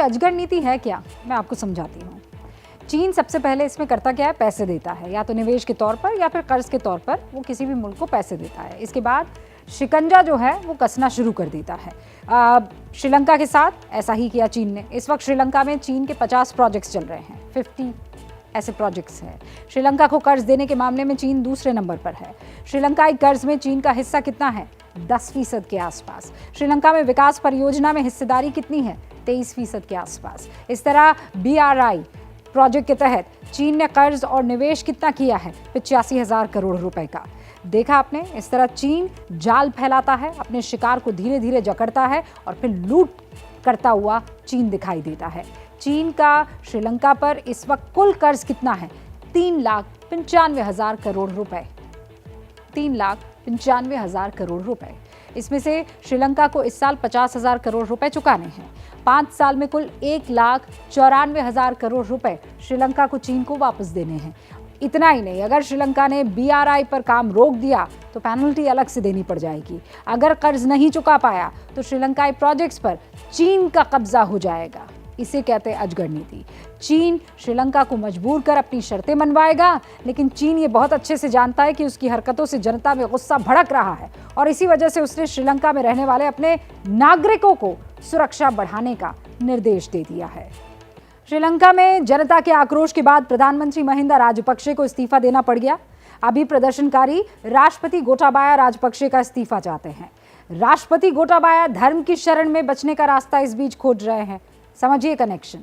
ये अजगर नीति है क्या, मैं आपको समझाती हूँ। चीन सबसे पहले इसमें करता क्या है, पैसे देता है, या तो निवेश के तौर पर या फिर कर्ज के तौर पर वो किसी भी मुल्क को पैसे देता है। इसके बाद शिकंजा जो है वो कसना शुरू कर देता है। श्रीलंका के साथ ऐसा ही किया चीन ने। इस वक्त श्रीलंका में चीन के 50 प्रोजेक्ट्स चल रहे हैं, 50 ऐसे प्रोजेक्ट्स हैं। श्रीलंका को कर्ज देने के मामले में चीन दूसरे नंबर पर है। श्रीलंकाई कर्ज में चीन का हिस्सा कितना है, 10% के आसपास। श्रीलंका में विकास परियोजना में हिस्सेदारी कितनी है, 23% के आसपास। इस तरह BRI प्रोजेक्ट के तहत चीन ने कर्ज और निवेश कितना किया है, 85,000 करोड़ रुपए का। देखा आपने, इस तरह चीन जाल फैलाता है, अपने शिकार को धीरे धीरे जकड़ता है और फिर लूट करता हुआ चीन दिखाई देता है। चीन का श्रीलंका पर इस वक्त कुल कर्ज कितना है, 3,95,000 करोड़ रुपए, 3,95,000 करोड़ रुपए। इसमें से श्रीलंका को इस साल 50,000 करोड़ रुपए चुकाने हैं। 5 साल में कुल 1,94,000 करोड़ रुपए श्रीलंका को चीन को वापस देने हैं। इतना ही नहीं, अगर श्रीलंका ने BRI पर काम रोक दिया तो पेनल्टी अलग से देनी पड़ जाएगी। अगर कर्ज नहीं चुका पाया तो श्रीलंकाई प्रोजेक्ट्स पर चीन का कब्जा हो जाएगा। इसे कहते हैं अजगर नीति। चीन श्रीलंका को मजबूर कर अपनी शर्तें मनवाएगा, लेकिन चीन ये बहुत अच्छे से जानता है कि उसकी हरकतों से जनता में गुस्सा भड़क रहा है और इसी वजह से उसने श्रीलंका में रहने वाले अपने नागरिकों को सुरक्षा बढ़ाने का निर्देश दे दिया है। श्रीलंका में जनता के आक्रोश के बाद प्रधानमंत्री महिंदा राजपक्षे को इस्तीफा देना पड़ गया। अभी प्रदर्शनकारी राष्ट्रपति गोटाबाया राजपक्षे का इस्तीफा चाहते हैं। राष्ट्रपति गोटाबाया धर्म की शरण में बचने का रास्ता इस बीच खोज रहे हैं। समझिए कनेक्शन।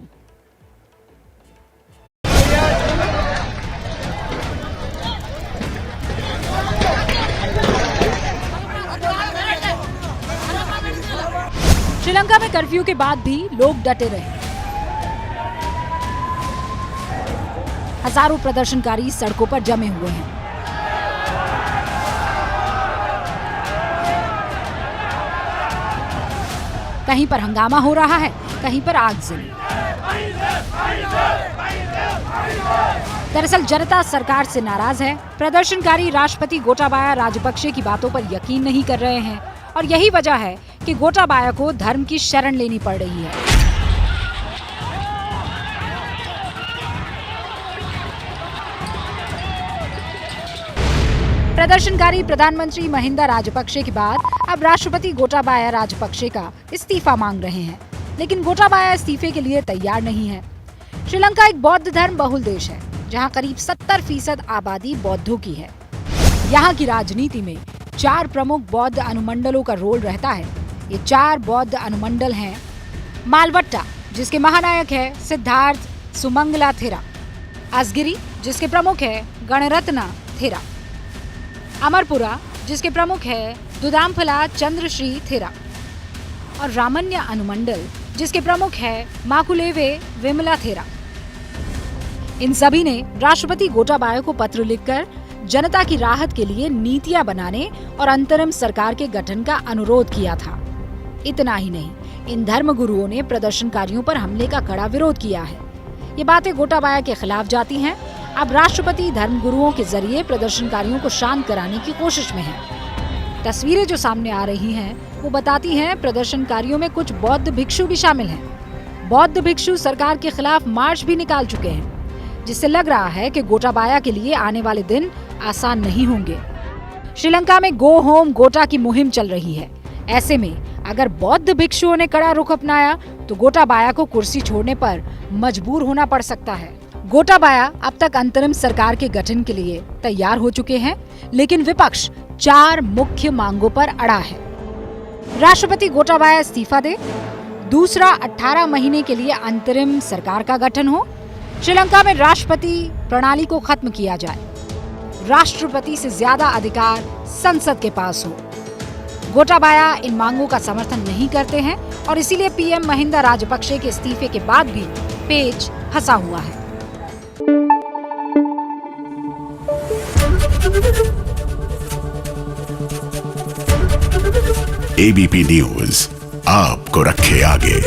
श्रीलंका में कर्फ्यू के बाद भी लोग डटे रहे। हजारों प्रदर्शनकारी सड़कों पर जमे हुए हैं। कहीं पर हंगामा हो रहा है, कहीं पर आगजनी। दरअसल जनता सरकार से नाराज है। प्रदर्शनकारी राष्ट्रपति गोटाबाया राजपक्षे की बातों पर यकीन नहीं कर रहे हैं और यही वजह है कि गोटाबाया को धर्म की शरण लेनी पड़ रही है। प्रदर्शनकारी प्रधानमंत्री महिंदा राजपक्षे के बाद अब राष्ट्रपति गोटाबाया राजपक्षे का इस्तीफा मांग रहे हैं, लेकिन गोटाबाया इस्तीफे के लिए तैयार नहीं है। श्रीलंका एक बौद्ध धर्म बहुल देश है, जहां करीब 70% आबादी बौद्धों की है। यहाँ की राजनीति में 4 प्रमुख बौद्ध अनुमंडलों का रोल रहता है। ये 4 बौद्ध अनुमंडल हैं: मालवट्टा, जिसके महानायक है सिद्धार्थ सुमंगला थेरा; असगिरी, जिसके प्रमुख है गणरत्ना थेरा; अमरपुरा, जिसके प्रमुख है दुदाम्फला चंद्रश्री थेरा; और रामन्या अनुमंडल, जिसके प्रमुख है माकुलेवे विमला थेरा। इन सभी ने राष्ट्रपति गोटाबाया को पत्र लिखकर जनता की राहत के लिए नीतियां बनाने और अंतरिम सरकार के गठन का अनुरोध किया था। इतना ही नहीं, इन धर्म गुरुओं ने प्रदर्शनकारियों पर हमले का कड़ा विरोध किया है। ये बातें गोटाबाया के खिलाफ जाती हैं। अब राष्ट्रपति धर्म गुरुओं के जरिए प्रदर्शनकारियों को शांत कराने की कोशिश में है। तस्वीरें जो सामने आ रही हैं वो बताती हैं प्रदर्शनकारियों में कुछ बौद्ध भिक्षु भी शामिल हैं। बौद्ध भिक्षु सरकार के खिलाफ मार्च भी निकाल चुके हैं, जिससे लग रहा है कि गोटाबाया के लिए आने वाले दिन आसान नहीं होंगे। श्रीलंका में गो होम गोटा की मुहिम चल रही है। ऐसे में अगर बौद्ध भिक्षुओं ने कड़ा रुख अपनाया तो गोटाबाया को कुर्सी छोड़ने पर मजबूर होना पड़ सकता है। गोटाबाया अब तक अंतरिम सरकार के गठन के लिए तैयार हो चुके हैं, लेकिन विपक्ष 4 मुख्य मांगों पर अड़ा है। राष्ट्रपति गोटाबाया इस्तीफा दे, दूसरा 18 महीने के लिए अंतरिम सरकार का गठन हो, श्रीलंका में राष्ट्रपति प्रणाली को खत्म किया जाए, राष्ट्रपति से ज्यादा अधिकार संसद के पास हो। गोटाबाया इन मांगों का समर्थन नहीं करते हैं और इसीलिए पीएम महिंदा राजपक्षे के इस्तीफे के बाद भी पेच फंसा हुआ है। एबीपी न्यूज आपको रखे आगे।